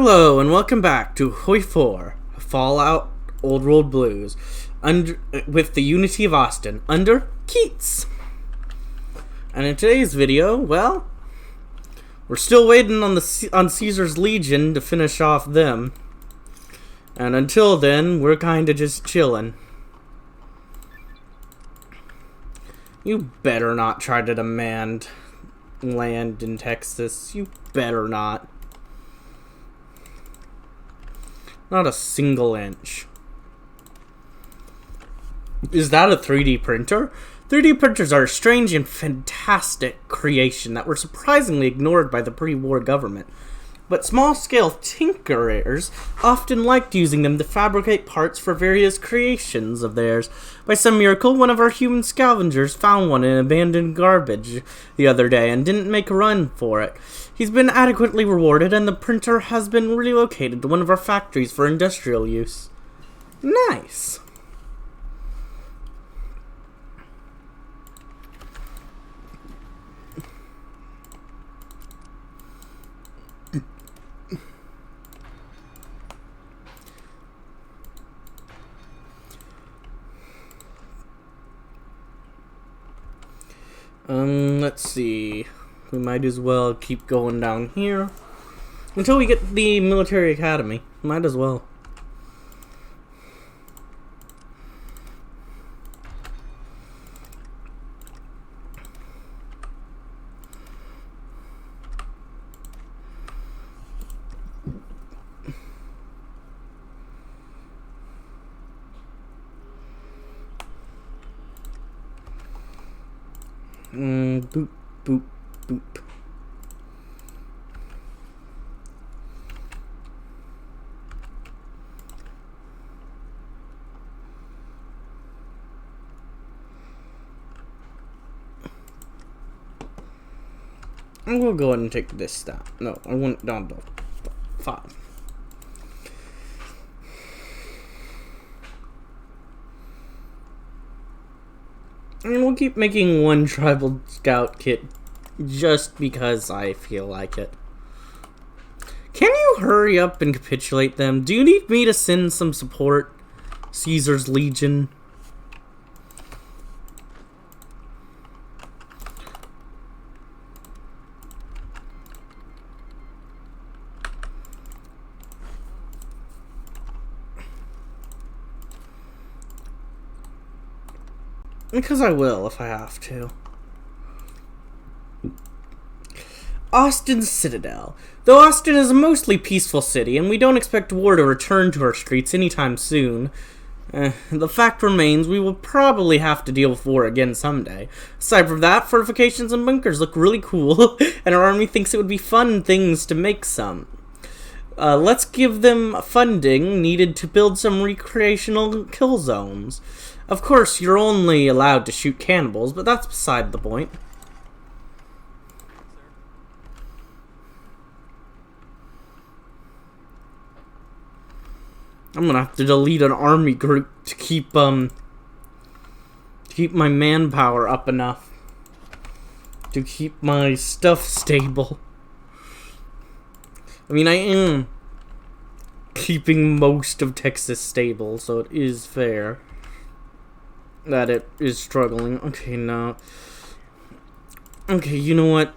Hello and welcome back to Hoi 4, Fallout Old World Blues, with the Unity of Austin, under Keats. And in today's video, well, we're still waiting on Caesar's Legion to finish off them. And until then, we're kinda just chilling. You better not try to demand land in Texas. You better not. Not a single inch. Is that a 3D printer? 3D printers are a strange and fantastic creation that were surprisingly ignored by the pre-war government. But small-scale tinkerers often liked using them to fabricate parts for various creations of theirs. By some miracle, one of our human scavengers found one in abandoned garbage the other day and didn't make a run for it. He's been adequately rewarded, and the printer has been relocated to one of our factories for industrial use. Nice. Let's see. We might as well keep going down here until we get the military academy. Might as well. Boop, boop, boop. I'm gonna go ahead and take this stat. No, I went down to 5. And we'll keep making one tribal scout kit just because I feel like it. Can you hurry up and capitulate them? Do you need me to send some support? Caesar's Legion. Because I will, if I have to. Austin's Citadel. Though Austin is a mostly peaceful city, and we don't expect war to return to our streets anytime soon, the fact remains we will probably have to deal with war again someday. Aside from that, fortifications and bunkers look really cool, and our army thinks it would be fun things to make some. Let's give them funding needed to build some recreational kill zones. Of course, you're only allowed to shoot cannibals, but that's beside the point. I'm gonna have to delete an army group to keep my manpower up enough. To keep my stuff stable. I mean, I am keeping most of Texas stable, so it is fair that it is struggling. Okay, now. Okay, you know what?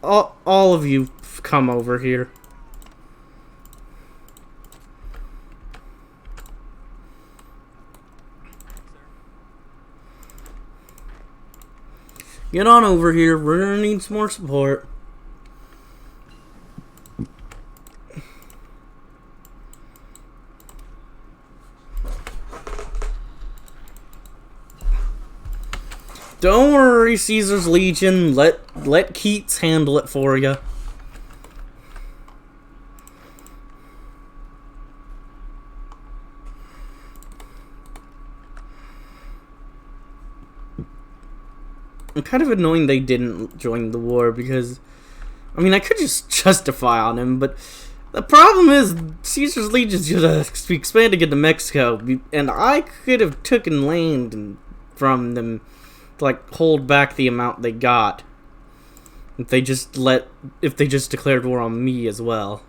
All of you come over here. Get on over here. We're gonna need some more support. Don't worry, Caesar's Legion. Let Keats handle it for you. I'm kind of annoying they didn't join the war because, I mean, I could just justify on him, but the problem is Caesar's Legion's gonna be expanding into Mexico, and I could have taken land from them. Like, hold back the amount they got if they just declared war on me as well.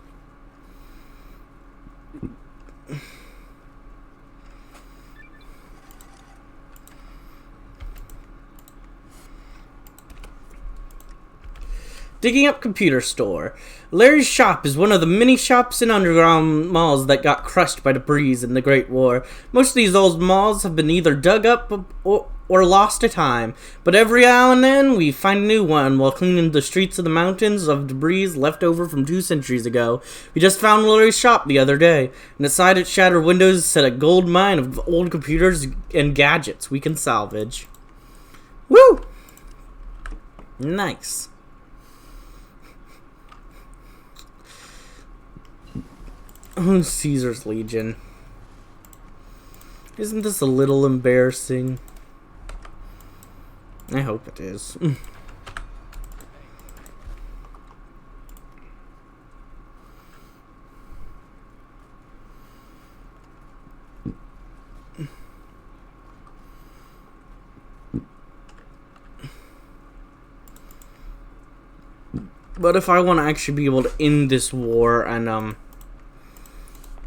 Digging up computer store. Larry's shop is one of the many shops in underground malls that got crushed by debris in the Great War. Most of these old malls have been either dug up or lost to time, but every now and then we find a new one while cleaning the streets of the mountains of debris left over from 2 centuries ago. We just found Larry's shop the other day, and inside its shattered windows set a gold mine of old computers and gadgets we can salvage. Woo! Nice. Oh, Caesar's Legion. Isn't this a little embarrassing? I hope it is. But if I want to actually be able to end this war and,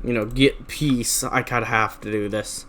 you know, get peace, I kind of have to do this.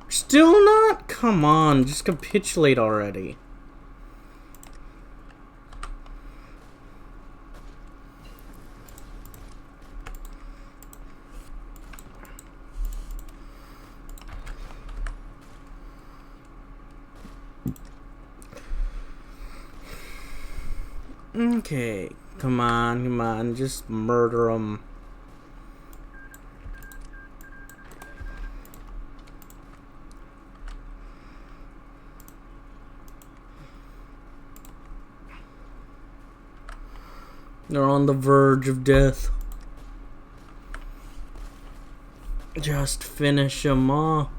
Still not? Come on, just capitulate already. Okay, come on, just murder them. They're on the verge of death. Just finish them off.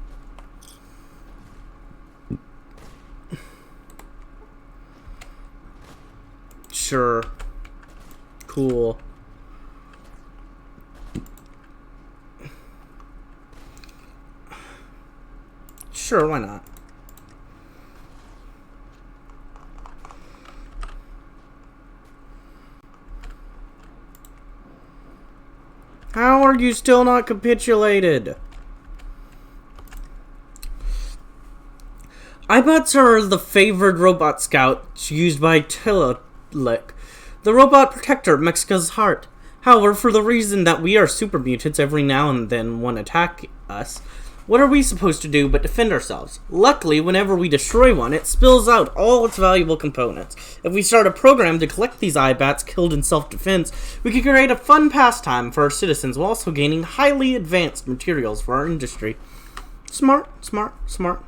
Sure. Cool. Sure, why not? How are you still not capitulated? iBots are the favored robot scouts used by Tillich, the robot protector of Mexico's heart. However, for the reason that we are super mutants, every now and then one attack us. What are we supposed to do but defend ourselves? Luckily, whenever we destroy one, it spills out all its valuable components. If we start a program to collect these iBots killed in self-defense, we could create a fun pastime for our citizens while also gaining highly advanced materials for our industry. Smart, smart, smart.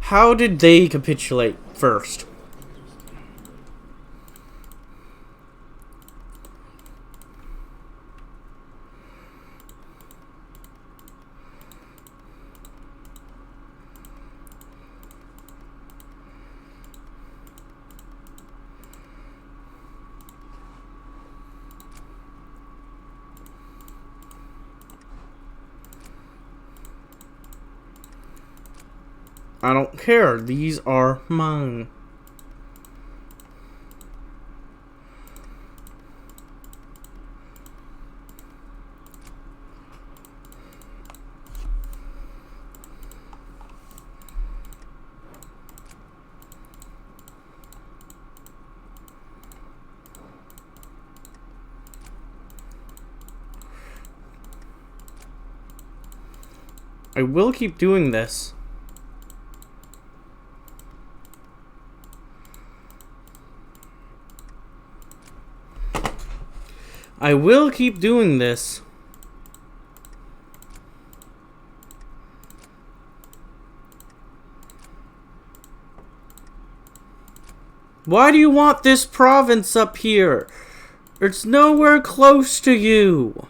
How did they capitulate first? I don't care. These are mine. I will keep doing this. I will keep doing this. Why do you want this province up here? It's nowhere close to you.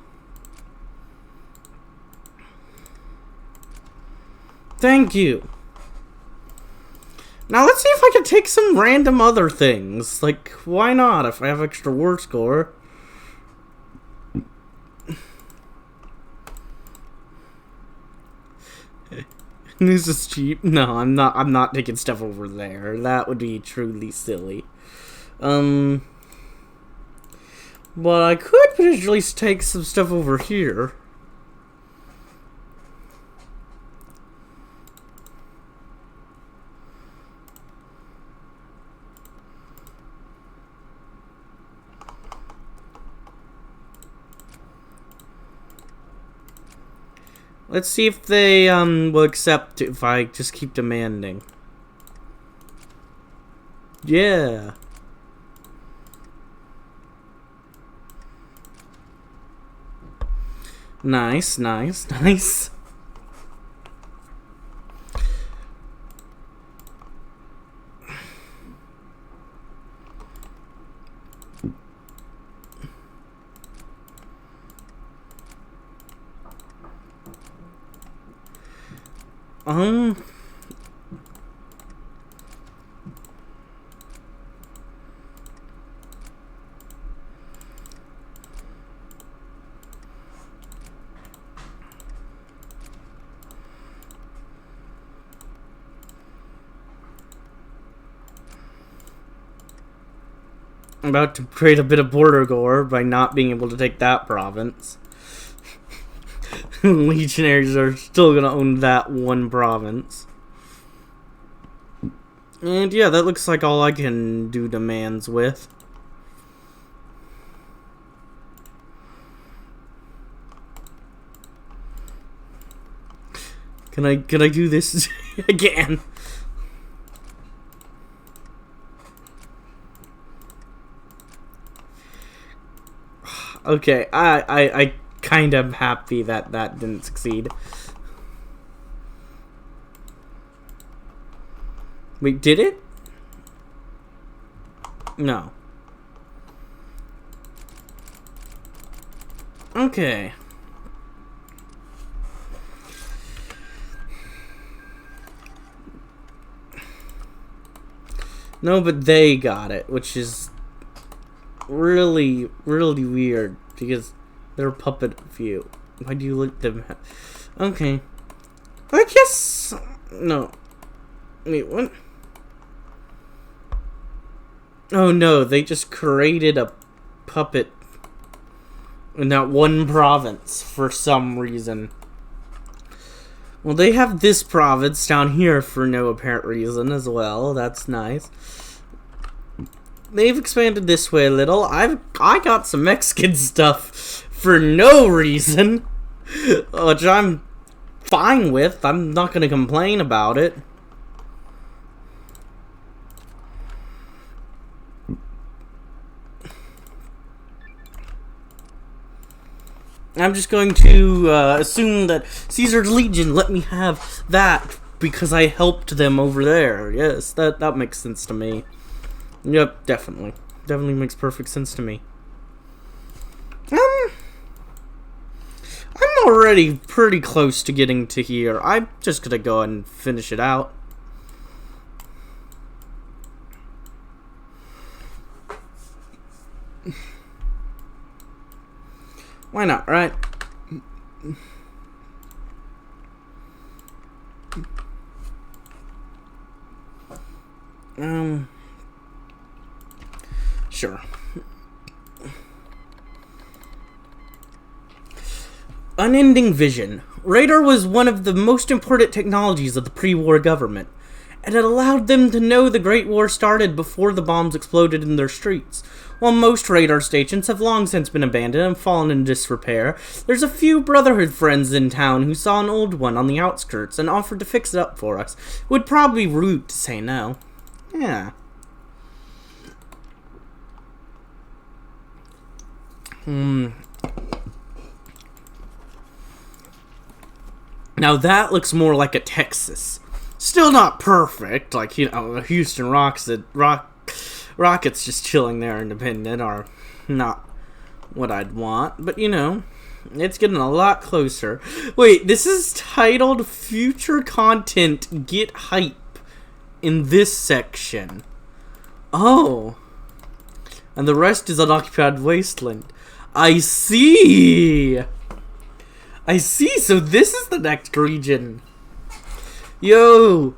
Thank you. Now let's see if I can take some random other things. Like, why not if I have extra war score? This is cheap. No, I'm not taking stuff over there. That would be truly silly. But I could potentially take some stuff over here. Let's see if they will accept if I just keep demanding. Yeah. Nice, nice, nice. I'm about to create a bit of border gore by not being able to take that province. Legionaries are still gonna own that one province. And yeah, that looks like all I can do demands with. Can I do this again? Okay, I kind of happy that that didn't succeed. Wait, did it? No. Okay. No, but they got it, which is really, really weird because they're a puppet view. Why do you let them okay. I guess no. Wait, what? Oh no, they just created a puppet in that one province for some reason. Well, they have this province down here for no apparent reason as well. That's nice. They've expanded this way a little. I got some Mexican stuff for no reason, which I'm fine with. I'm not gonna complain about it. I'm just going to assume that Caesar's Legion let me have that because I helped them over there. Yes, that makes sense to me. Yep, definitely. Definitely makes perfect sense to me. I'm already pretty close to getting to here. I'm just gonna go and finish it out. Why not, right? Sure. Unending vision. Radar was one of the most important technologies of the pre-war government. and it allowed them to know the Great War started before the bombs exploded in their streets. While most radar stations have long since been abandoned and fallen in disrepair, there's a few Brotherhood friends in town who saw an old one on the outskirts and offered to fix it up for us. It would probably be rude to say no. Yeah. Now that looks more like a Texas. Still not perfect, like, Houston Rockets just chilling there independent are not what I'd want, but it's getting a lot closer. Wait, this is titled Future Content Get Hype in this section. Oh. And the rest is Unoccupied Wasteland. I see, so this is the next region. Yo,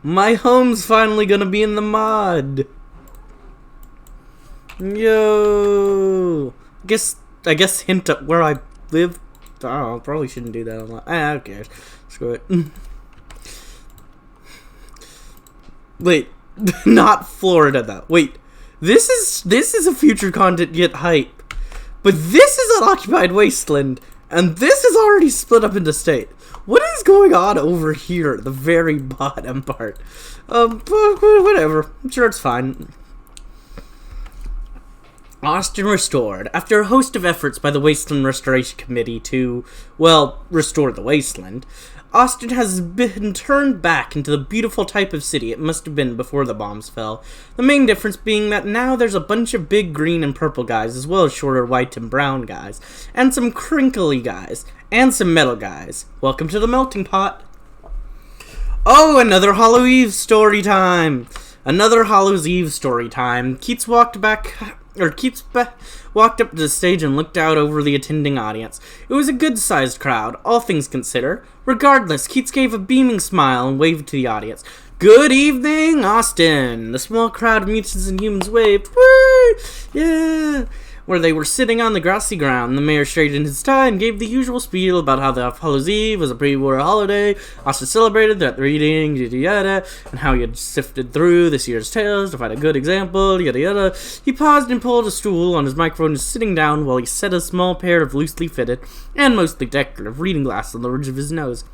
my home's finally gonna be in the mod. Yo, I guess hint at where I live. Oh, probably shouldn't do that a lot. Who cares? Screw it. Wait, not Florida though. Wait, this is a future content get hype. But this is Unoccupied Wasteland, and this is already split up into state. What is going on over here at the very bottom part? Whatever. I'm sure it's fine. Austin restored. After a host of efforts by the Wasteland Restoration Committee to, restore the wasteland, Austin has been turned back into the beautiful type of city it must have been before the bombs fell. The main difference being that now there's a bunch of big green and purple guys, as well as shorter white and brown guys, and some crinkly guys, and some metal guys. Welcome to the melting pot. Oh, another Hallow Eve story time. Keats walked up to the stage and looked out over the attending audience. It was a good-sized crowd, all things considered. Regardless, Keats gave a beaming smile and waved to the audience. Good evening, Austin! The small crowd of mutants and humans waved. Woo! Yeah! Where they were sitting on the grassy ground, the mayor straightened his tie and gave the usual spiel about how the Hallows' Eve was a pre-war holiday. Austin celebrated that reading, yada yada, and how he had sifted through this year's tales to find a good example, yada yada. He paused and pulled a stool on his microphone, sitting down while he set a small pair of loosely fitted and mostly decorative reading glasses on the ridge of his nose.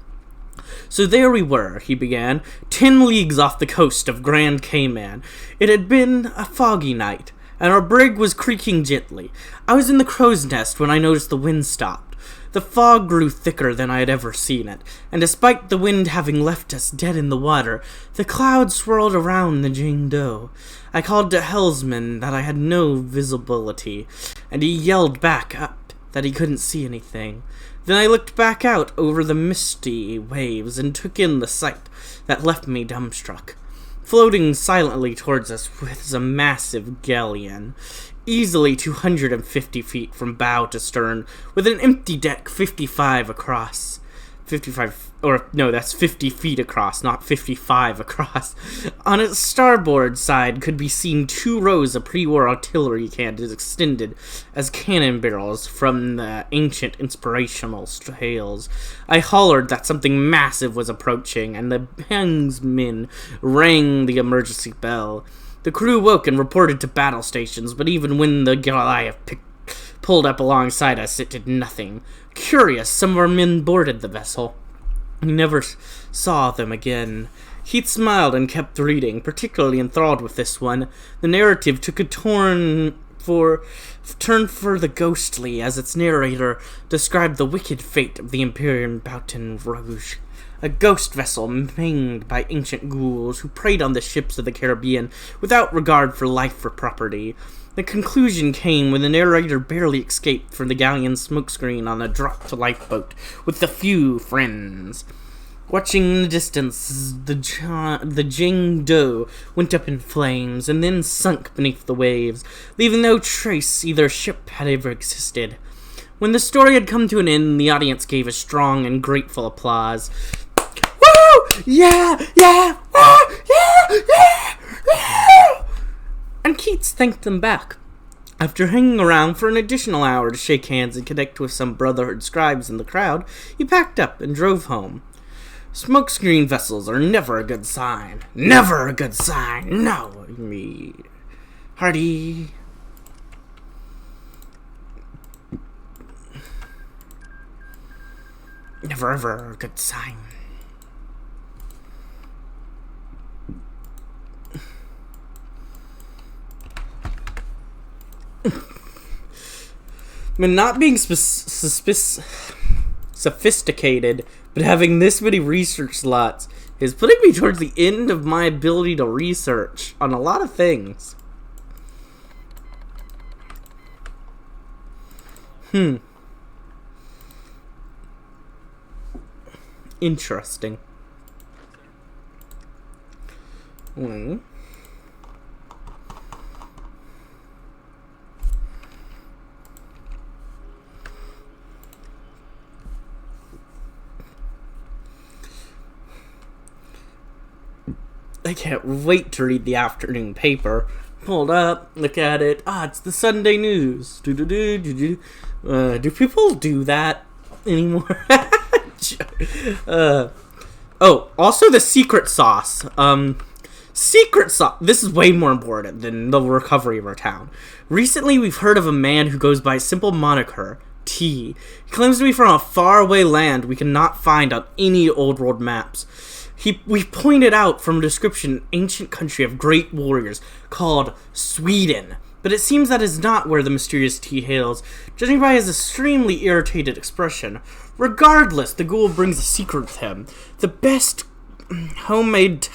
So there we were, he began, 10 leagues off the coast of Grand Cayman. It had been a foggy night, and our brig was creaking gently. I was in the crow's nest when I noticed the wind stopped. The fog grew thicker than I had ever seen it, and despite the wind having left us dead in the water, the clouds swirled around the Jane Doe. I called to Helmsman that I had no visibility, and he yelled back up that he couldn't see anything. Then I looked back out over the misty waves and took in the sight that left me dumbstruck. Floating silently towards us was a massive galleon, easily 250 feet from bow to stern, with an empty deck 55 across. 50 feet across, not 55 across. On its starboard side could be seen 2 rows of pre-war artillery cannons extended as cannon barrels from the ancient inspirational tales. I hollered that something massive was approaching, and the helmsman rang the emergency bell. The crew woke and reported to battle stations, but even when the Goliath pulled up alongside us, it did nothing. Curious, some of our men boarded the vessel. We never saw them again. Keats smiled and kept reading, particularly enthralled with this one. The narrative took a turn for the ghostly, as its narrator described the wicked fate of the Imperial Baton Rouge, a ghost vessel manned by ancient ghouls who preyed on the ships of the Caribbean without regard for life or property. The conclusion came when the narrator barely escaped from the galleon's smokescreen on a dropped lifeboat with a few friends. Watching in the distance, the Jane Doe went up in flames and then sunk beneath the waves, leaving no trace either ship had ever existed. When the story had come to an end, the audience gave a strong and grateful applause. Woo! Yeah! Yeah! Woo! Yeah! Yeah! Yeah! And Keats thanked them back. After hanging around for an additional hour to shake hands and connect with some Brotherhood scribes in the crowd, he packed up and drove home. Smokescreen vessels are never a good sign. Never a good sign. No, me. Hardy. Never ever a good sign. But not being sophisticated, but having this many research slots is putting me towards the end of my ability to research on a lot of things. Interesting. I can't wait to read the afternoon paper. Hold up, look at it. It's the Sunday news. Do people do that anymore? Also the secret sauce. Secret sauce. This is way more important than the recovery of our town. Recently, we've heard of a man who goes by a simple moniker, T. He claims to be from a faraway land we cannot find on any old world maps. We pointed out from a description an ancient country of great warriors called Sweden, but it seems that is not where the mysterious T hails, judging by his extremely irritated expression. Regardless, the ghoul brings a secret with him. The best homemade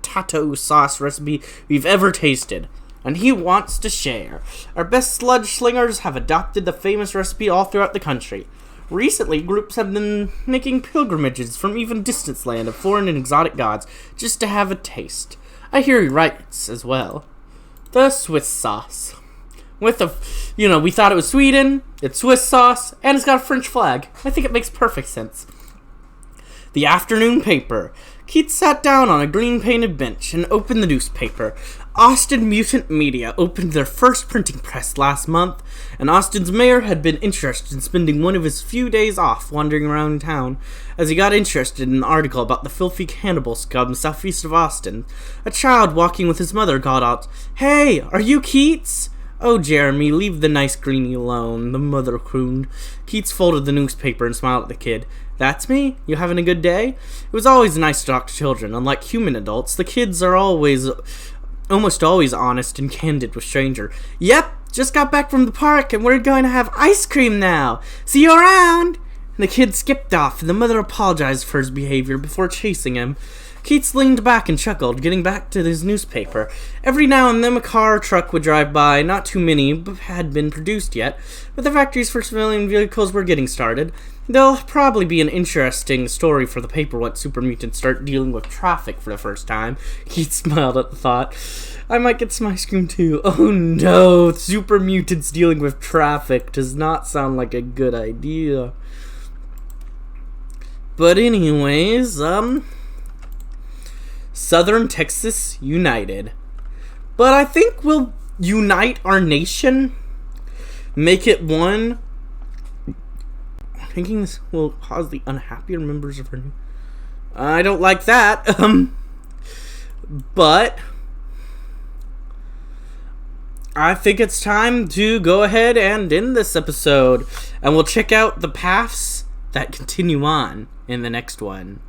tato sauce recipe we've ever tasted, and he wants to share. Our best sludge slingers have adopted the famous recipe all throughout the country. Recently, groups have been making pilgrimages from even distant land of foreign and exotic gods just to have a taste. I hear he writes as well. The Swiss sauce. We thought it was Sweden, it's Swiss sauce, and it's got a French flag. I think it makes perfect sense. The afternoon paper. Keats sat down on a green-painted bench and opened the newspaper. Austin Mutant Media opened their first printing press last month, and Austin's mayor had been interested in spending one of his few days off wandering around town, as he got interested in an article about the filthy cannibal scum southeast of Austin. A child walking with his mother called out, "Hey, are you Keats?" "Oh, Jeremy, leave the nice greenie alone," the mother crooned. Keats folded the newspaper and smiled at the kid. "That's me? You having a good day?" It was always nice to talk to children. Unlike human adults, the kids are almost always honest and candid with stranger. "Yep, just got back from the park and we're going to have ice cream now. See you around." And the kid skipped off, and the mother apologized for his behavior before chasing him. Keats leaned back and chuckled, getting back to his newspaper. Every now and then a car or truck would drive by. Not too many had been produced yet, but the factories for civilian vehicles were getting started. There'll probably be an interesting story for the paper once super mutants start dealing with traffic for the first time. Keats smiled at the thought. I might get some ice cream too. Oh no, super mutants dealing with traffic does not sound like a good idea. But anyways, Southern Texas United. But I think we'll unite our nation, make it one. Thinking this will cause the unhappier members of our new... I don't like that. But I think it's time to go ahead and end this episode, and we'll check out the paths that continue on in the next one.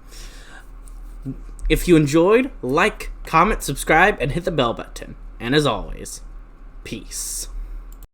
If you enjoyed, like, comment, subscribe, and hit the bell button. And as always, peace.